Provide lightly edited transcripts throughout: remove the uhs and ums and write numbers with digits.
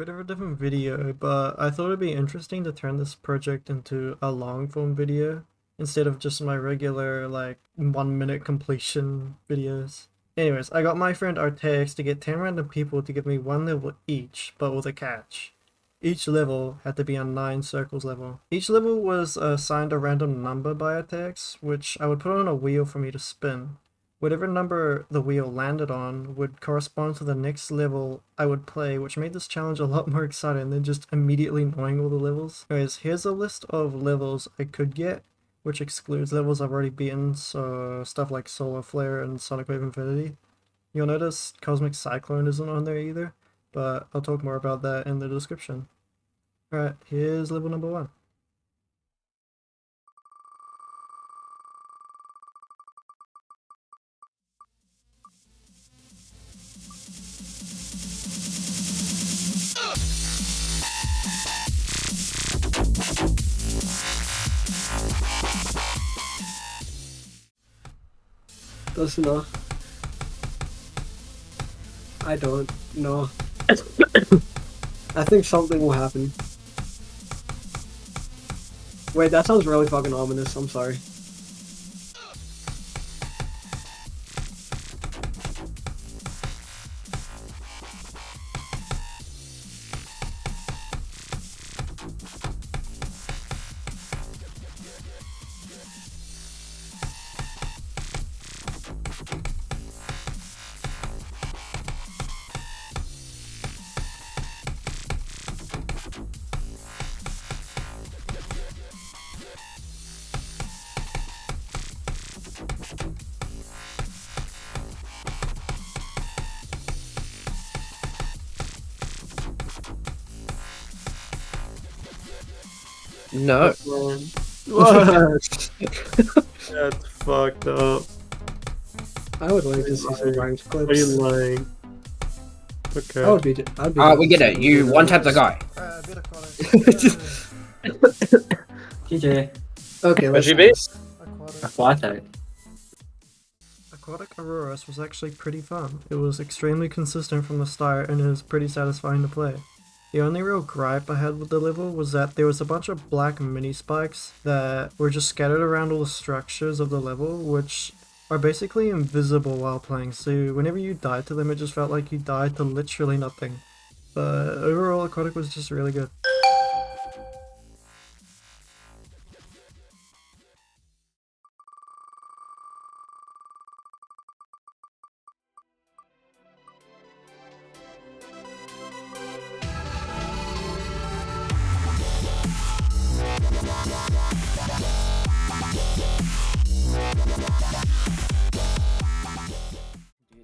Bit of a different video, but I thought it'd be interesting to turn this project into a long form video instead of just my regular, like, 1 minute completion videos. Anyways, I got my friend Artex to get 10 random people to give me one level each, but with a catch. Each level had to be on 9 circles level. Each level was assigned a random number by Artex, which I would put on a wheel for me to spin. Whatever number the wheel landed on would correspond to the next level I would play, which made this challenge a lot more exciting than just immediately knowing all the levels. Anyways, here's a list of levels I could get, which excludes levels I've already beaten, so stuff like Solar Flare and Sonic Wave Infinity. You'll notice Cosmic Cyclone isn't on there either, but I'll talk more about that in the description. Alright, here's level number 1. That's enough. I don't know. I think something will happen. Wait, that sounds really fucking ominous. I'm sorry. No. What? That's fucked up. I would like to see some rhymes clips. Are you lying? Okay. I would be. I'd be. Alright, we get it. You one tap the guy. GJ. Okay, let's. Would you be? Aquatic. Aquatic. Aquatic Auroras was actually pretty fun. It was extremely consistent from the start and it was pretty satisfying to play. The only real gripe I had with the level was that there was a bunch of black mini spikes that were just scattered around all the structures of the level, which are basically invisible while playing, so whenever you died to them it just felt like you died to literally nothing. But overall Aquatic was just really good.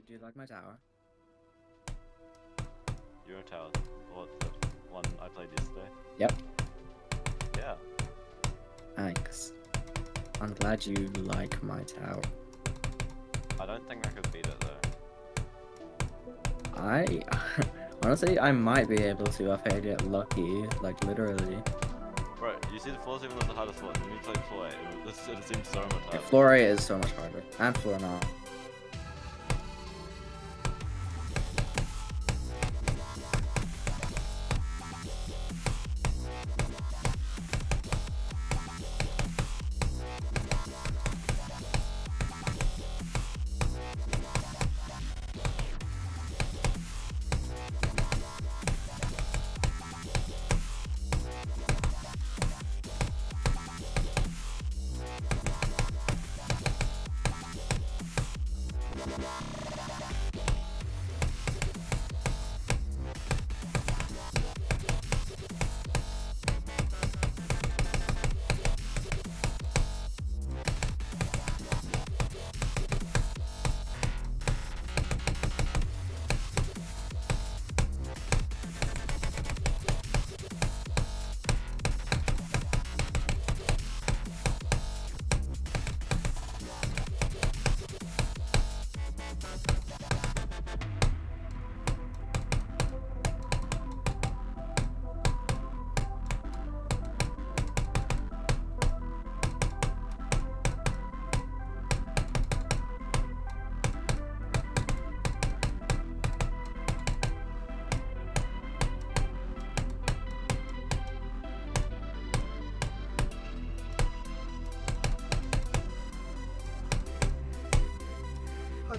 Do you like my tower? Your tower. What, the one I played yesterday? Yep. Yeah. Thanks. I'm glad you like my tower. I don't think I could beat it though. I honestly I might be able to if I get lucky, like literally. Bro, you see the floor's even the hardest one. When you played floor 8, it seemed so much harder. Floor 8 is so much harder. And floor 9.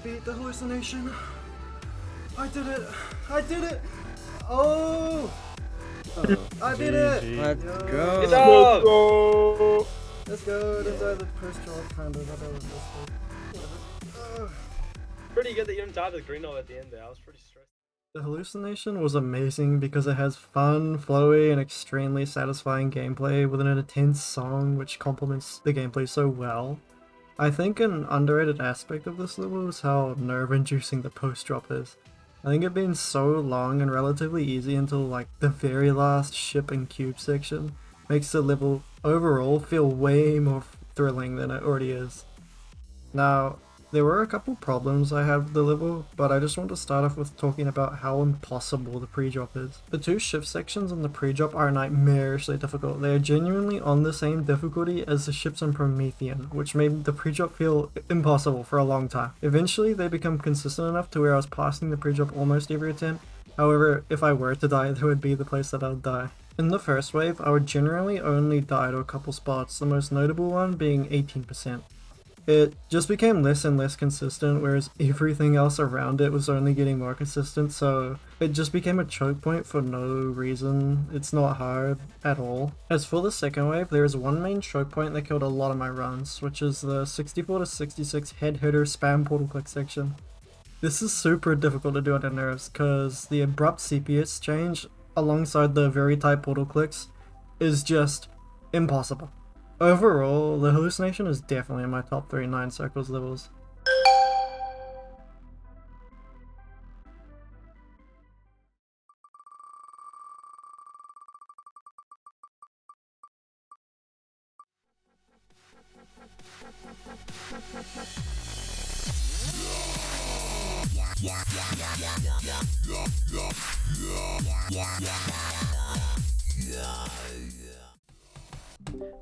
beat the hallucination. I did it! I did it! Oh! I did it! Let's Yo. go. Good job! Go! Let's go. Didn't die the first drop, kind of. I thought it was this one. Pretty good that you didn't die with green at the end there. I was pretty stressed. The hallucination was amazing because it has fun, flowy, and extremely satisfying gameplay with an intense song which complements the gameplay so well. I think an underrated aspect of this level is how nerve-inducing the post-drop is. I think it being so long and relatively easy until like the very last ship and cube section makes the level overall feel way more thrilling than it already is. Now, there were a couple problems I had with the level, but I just want to start off with talking about how impossible the pre-drop is. The two ship sections on the pre-drop are nightmarishly difficult. They are genuinely on the same difficulty as the ships in Promethean, which made the pre-drop feel impossible for a long time. Eventually, they become consistent enough to where I was passing the pre-drop almost every attempt. However, if I were to die, that would be the place that I would die. In the first wave, I would generally only die to a couple spots, the most notable one being 18%. It just became less and less consistent, whereas everything else around it was only getting more consistent, so it just became a choke point for no reason. It's not hard at all. As for the second wave, there is one main choke point that killed a lot of my runs, which is the 64 to 66 head hitter spam portal click section. This is super difficult to do under nerves, because the abrupt CPS change alongside the very tight portal clicks is just impossible. Overall, the hallucination is definitely in my top 3 9 circles levels.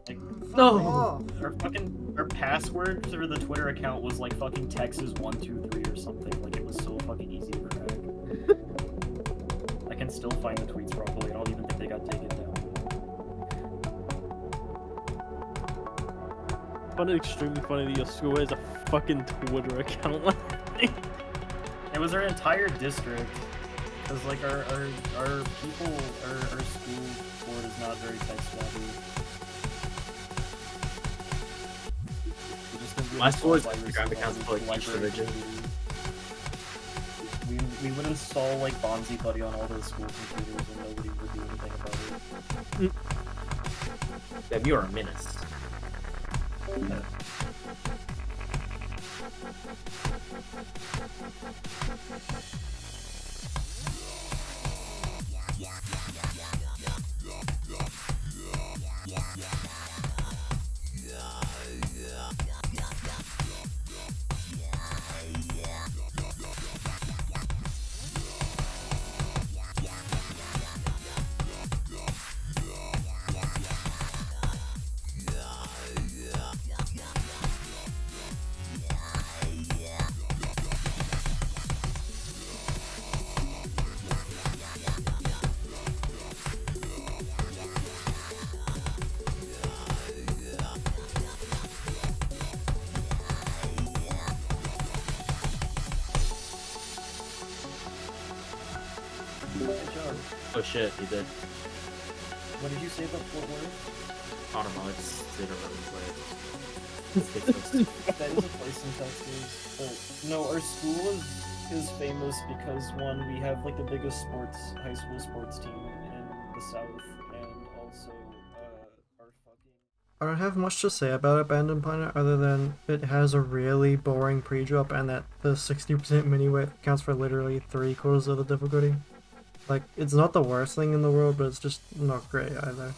Like, No! our password for the Twitter account was like fucking Texas123 or something. Like it was so fucking easy to crack. I can still find the tweets properly. I don't even think they got taken down. I find it extremely funny that your school has a fucking Twitter account. It was our entire district. Because like our people, our school board is not very tech savvy. My school is Virus Instagram accounts for like each library division. We would install like Bonzi Buddy on all the school computers and nobody would do anything about it. Damn, you are a menace. Good job. Oh shit, he did. What did you say about Fort Worth? I don't know, it's they don't really play. That is a place in Texas. But no, our school is famous because one, we have like the biggest high school sports team in the South, and also our fucking. I don't have much to say about Abandoned Planet other than it has a really boring pre-drop and that the 60% mini-wave accounts for literally 3/4 of the difficulty. Like, it's not the worst thing in the world, but it's just not great either.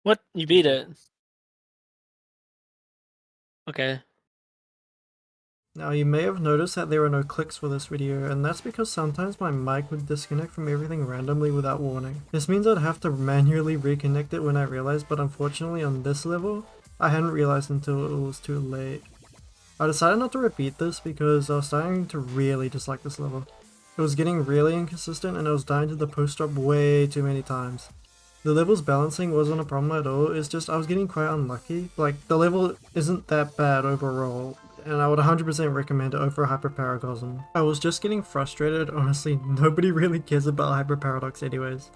What? You beat it? Okay. Now you may have noticed that there are no clicks for this video, and that's because sometimes my mic would disconnect from everything randomly without warning. This means I'd have to manually reconnect it when I realized, but unfortunately on this level, I hadn't realized until it was too late. I decided not to repeat this because I was starting to really dislike this level. It was getting really inconsistent and I was dying to the post drop way too many times. The level's balancing wasn't a problem at all, it's just I was getting quite unlucky. Like, the level isn't that bad overall, and I would 100% recommend it over Hyperparacosm. I was just getting frustrated, honestly, nobody really cares about Hyperparadox anyways.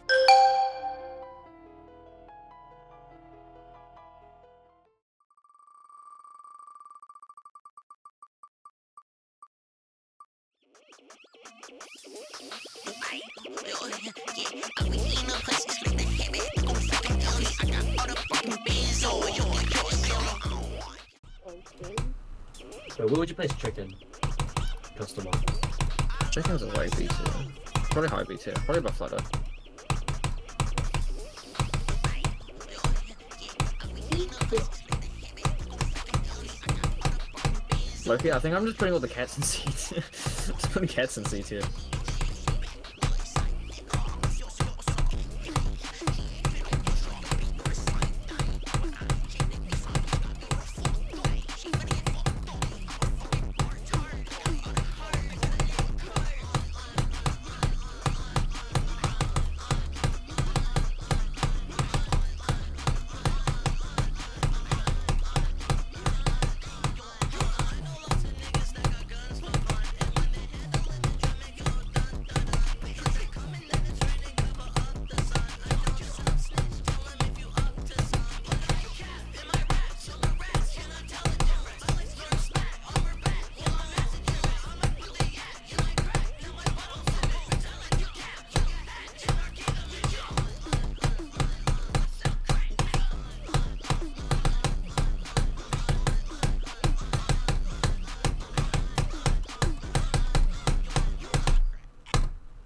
So where would you place chicken? Customer. Chicken's a way B tier. Probably high B tier. Probably above flutter. Loki, I think I'm just putting all the cats in C tier. Just putting cats in C tier.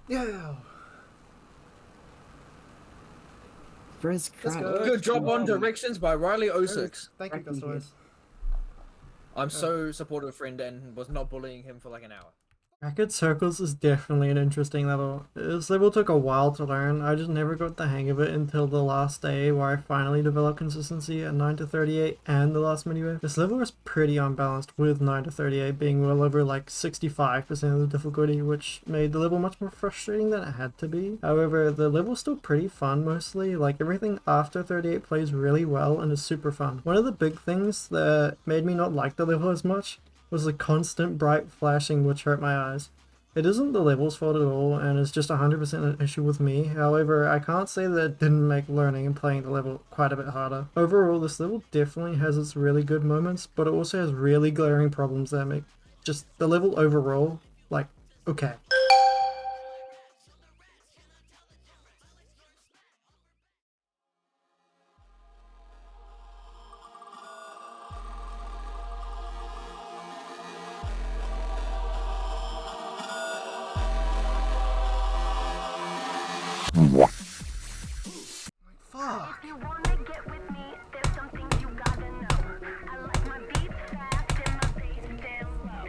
Yeah. Let's go. Good job on directions by Riley 06. Thank you, Gustavus. I'm so supportive of friend and was not bullying him for like an hour. Racket Circles is definitely an interesting level. This level took a while to learn, I just never got the hang of it until the last day where I finally developed consistency at 9 to 38 and the last mini-wave. This level was pretty unbalanced with 9 to 38 being well over like 65% of the difficulty, which made the level much more frustrating than it had to be. However, the level's still pretty fun mostly, like everything after 38 plays really well and is super fun. One of the big things that made me not like the level as much was the constant bright flashing which hurt my eyes. It isn't the level's fault at all and it's just 100% an issue with me, however I can't say that it didn't make learning and playing the level quite a bit harder. Overall this level definitely has its really good moments, but it also has really glaring problems that make just the level overall, like, okay. Fuck. If you wanna get with me, there's some things you gotta know. I like my beats fast and my bass down low.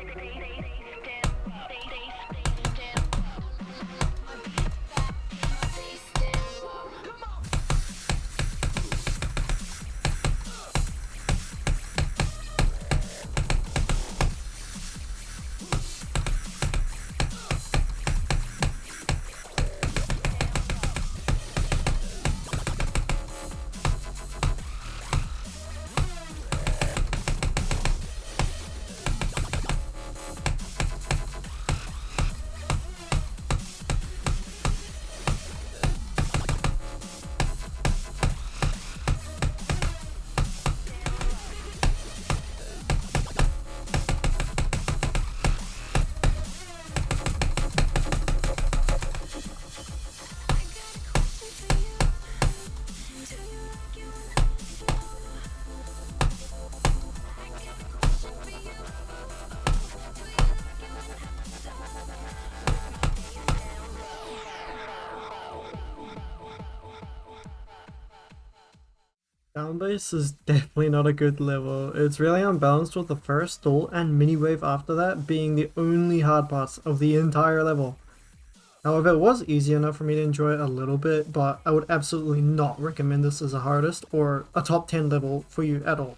Ground base is definitely not a good level. It's really unbalanced with the first stall and mini wave after that being the only hard parts of the entire level. However, it was easy enough for me to enjoy it a little bit, but I would absolutely not recommend this as a hardest or a top 10 level for you at all.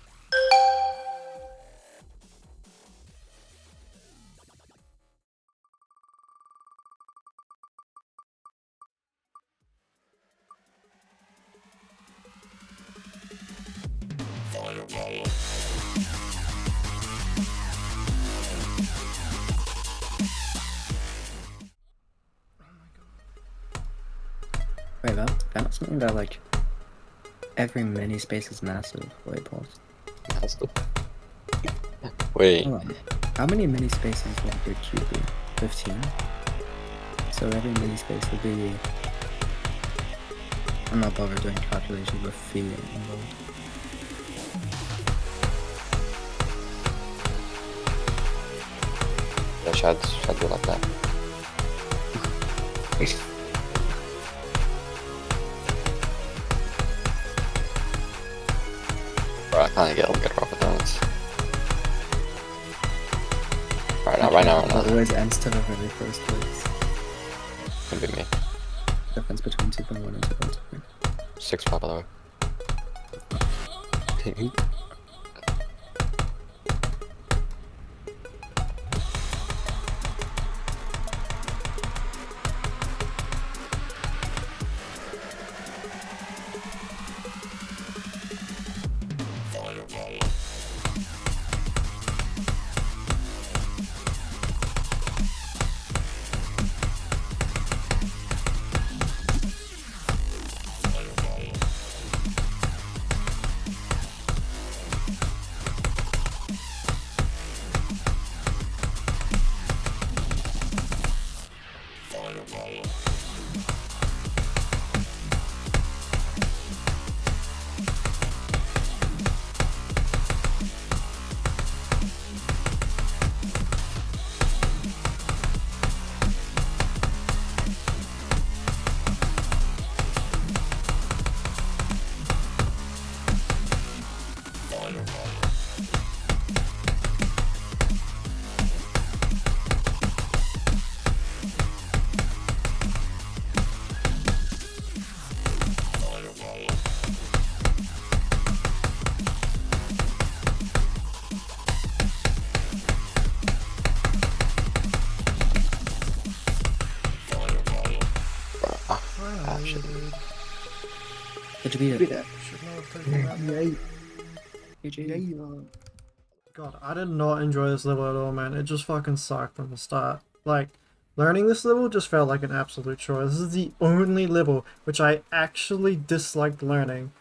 Wait, that's something that like every mini space is massive. Wait, pause. Massive. Wait. Hold on. How many mini spaces would you be? 15? So every mini space would be. I'm not bothered doing calculations with feet involved. Yeah, should do like that. Bro, I kinda get rough with that. Right now. That always ends to the very first place. Could be me. Difference between 2.1 and 2.2. 6 by the way. Did you beat it? Beat it. Should not have taken that. GG. God, I did not enjoy this level at all, man. It just fucking sucked from the start. Like, learning this level just felt like an absolute chore. This is the only level which I actually disliked learning,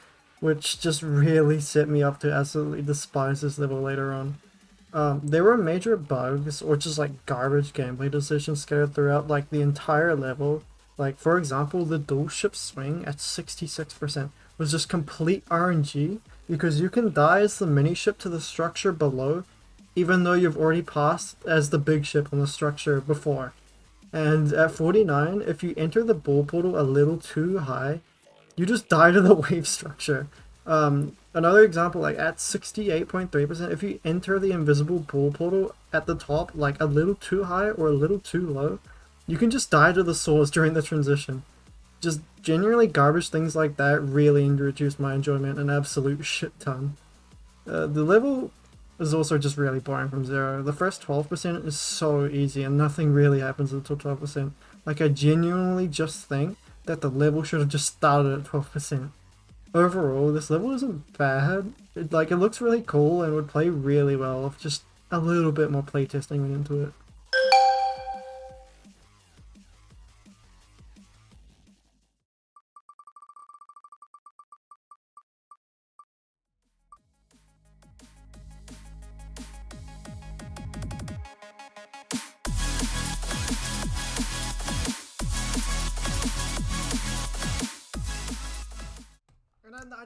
which just really set me up to absolutely despise this level later on. There were major bugs or just like garbage gameplay decisions scattered throughout like the entire level. Like, for example, the dual ship swing at 66% was just complete RNG because you can die as the mini ship to the structure below even though you've already passed as the big ship on the structure before. And at 49, if you enter the ball portal a little too high, you just die to the wave structure. Another example, like at 68.3%, if you enter the invisible ball portal at the top like a little too high or a little too low, you can just die to the source during the transition. Just genuinely garbage things like that really reduced my enjoyment an absolute shit ton. The level is also just really boring from zero. The first 12% is so easy and nothing really happens until 12%. Like, I genuinely just think that the level should have just started at 12%. Overall, this level isn't bad. It looks really cool and would play really well if just a little bit more playtesting went into it.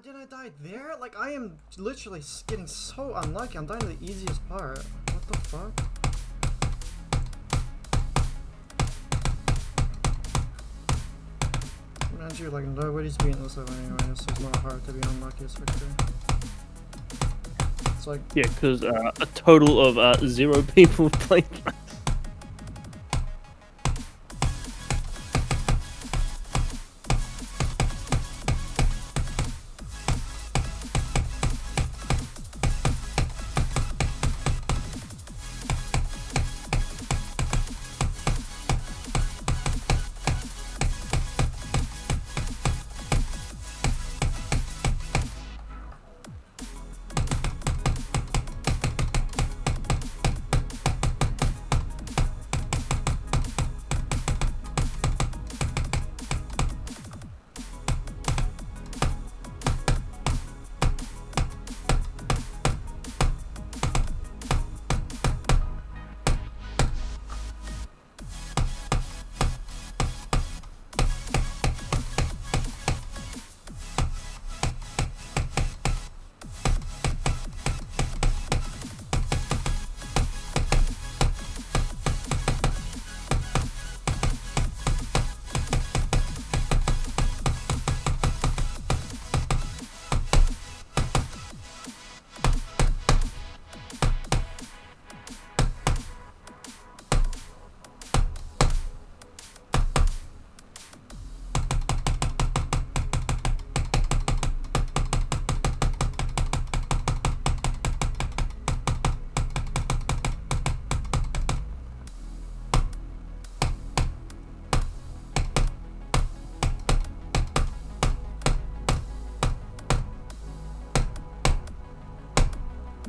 Did I die there? Like, I am literally getting so unlucky. I'm dying to the easiest part. What the fuck? Man, you, like, nobody's beating this level anyway, so it's not hard to be on Luckiest Victor. It's like... Yeah, because a total of 0 people played.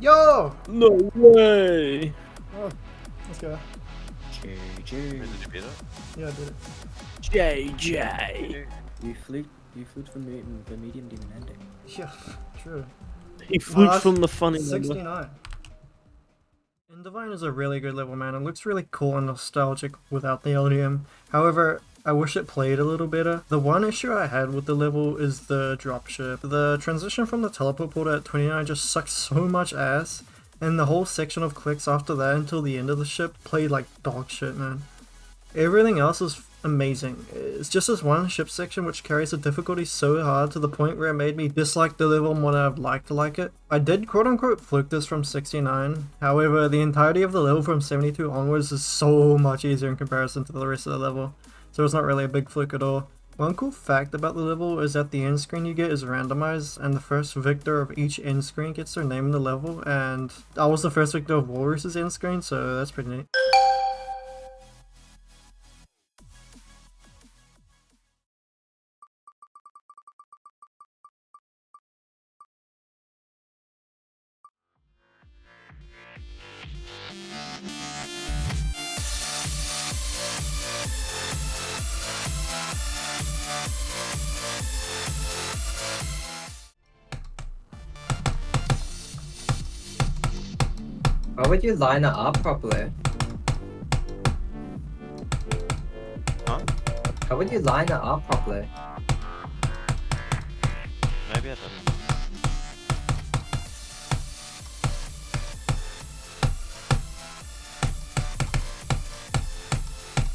Yo! No way! Oh, let's go. JJ. Did you beat it? Yeah, I did it. JJ! You flute from the medium demon ending. Yeah, true. He fluked that's from the funny number. 69. And Divine is a really good level, man. It looks really cool and nostalgic without the LDM. However, I wish it played a little better. The one issue I had with the level is the dropship. The transition from the teleport portal at 29 just sucked so much ass, and the whole section of clicks after that until the end of the ship played like dog shit, man. Everything else is amazing. It's just this one ship section which carries the difficulty so hard to the point where it made me dislike the level more than I'd like to like it. I did quote unquote fluke this from 69, however the entirety of the level from 72 onwards is so much easier in comparison to the rest of the level, so it's not really a big fluke at all. One cool fact about the level is that the end screen you get is randomized, and the first victor of each end screen gets their name in the level, and I was the first victor of Walrus's end screen, so that's pretty neat. How would you line it up properly? Huh? How would you line it up properly? Maybe I didn't.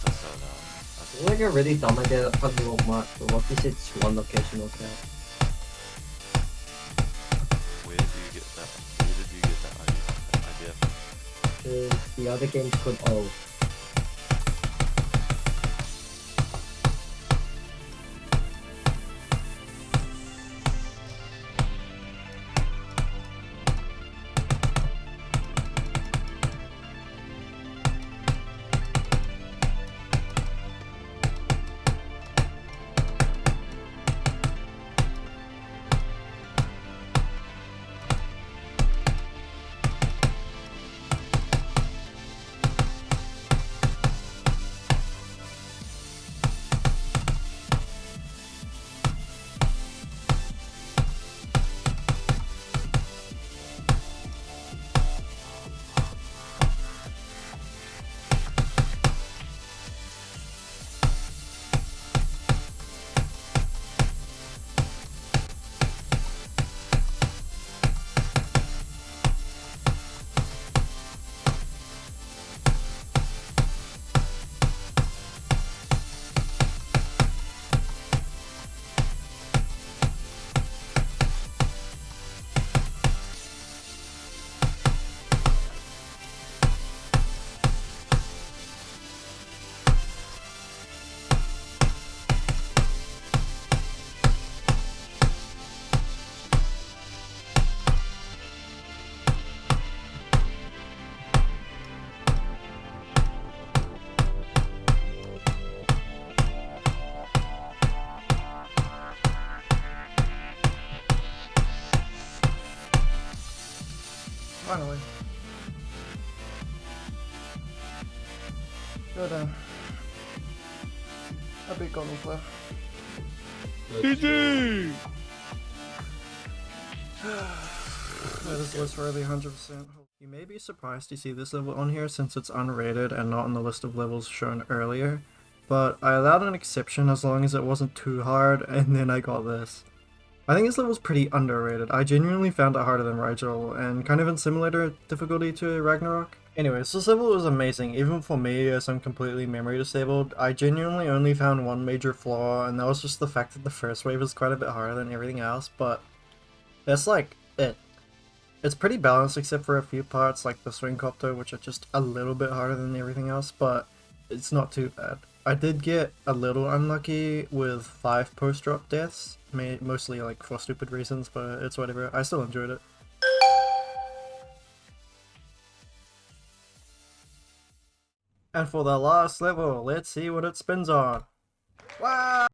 Just so I feel like a really dumb idea that probably won't work, but what if it's one location okay? Where did you get that? Where did you get that idea? Because the other game's called O. Finally. Go down. I beat God of War. GG! That is list for every 100%. You may be surprised to see this level on here since it's unrated and not on the list of levels shown earlier, but I allowed an exception as long as it wasn't too hard, and then I got this. I think this level's pretty underrated. I genuinely found it harder than Rigel, and kind of in similar difficulty to Ragnarok. Anyways, this level was amazing, even for me as I'm completely memory disabled. I genuinely only found one major flaw, and that was just the fact that the first wave is quite a bit harder than everything else, but that's like it. It's pretty balanced except for a few parts like the swing copter, which are just a little bit harder than everything else, but it's not too bad. I did get a little unlucky with 5 post-drop deaths, mostly like for stupid reasons, but it's whatever. I still enjoyed it. And for the last level, let's see what it spins on. Wow!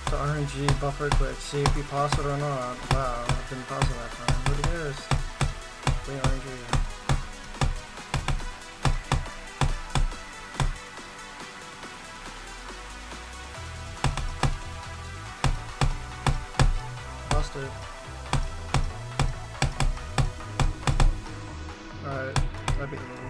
The RNG buffer quick, see if you pass it or not. Wow, I didn't pass it that time. Who cares? Free RNG. Passed it. Alright, I beat the level.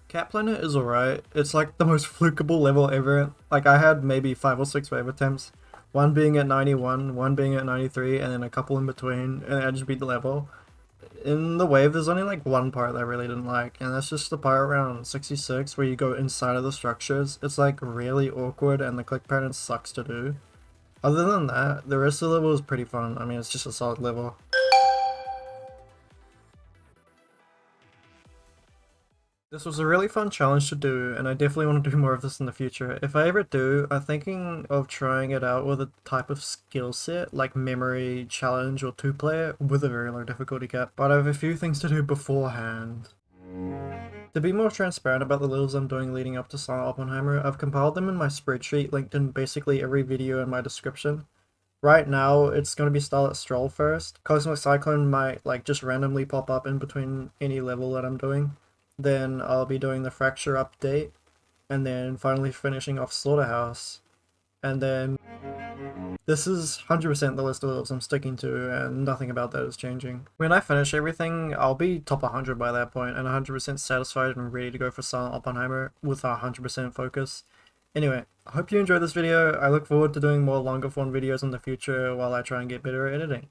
Cat Planet is alright. It's like the most flukeable level ever. Like I had maybe 5 or 6 wave attempts. One being at 91, one being at 93, and then a couple in between, and I just beat the level. In the wave, there's only like one part that I really didn't like, and that's just the part around 66 where you go inside of the structures. It's like really awkward and the click pattern sucks to do. Other than that, the rest of the level is pretty fun. I mean, it's just a solid level. This was a really fun challenge to do, and I definitely want to do more of this in the future. If I ever do, I'm thinking of trying it out with a type of skill set, like memory, challenge, or 2-player, with a very low difficulty cap, but I have a few things to do beforehand. To be more transparent about the levels I'm doing leading up to Silent Oppenheimer, I've compiled them in my spreadsheet linked in basically every video in my description. Right now, it's going to be Starlit Stroll first. Cosmic Cyclone might like just randomly pop up in between any level that I'm doing. Then I'll be doing the Fracture update, and then finally finishing off Slaughterhouse. And then this is 100% the list of levels I'm sticking to, and nothing about that is changing. When I finish everything, I'll be top 100 by that point, and 100% satisfied and ready to go for Silent Oppenheimer with 100% focus. Anyway, I hope you enjoyed this video. I look forward to doing more longer form videos in the future while I try and get better at editing.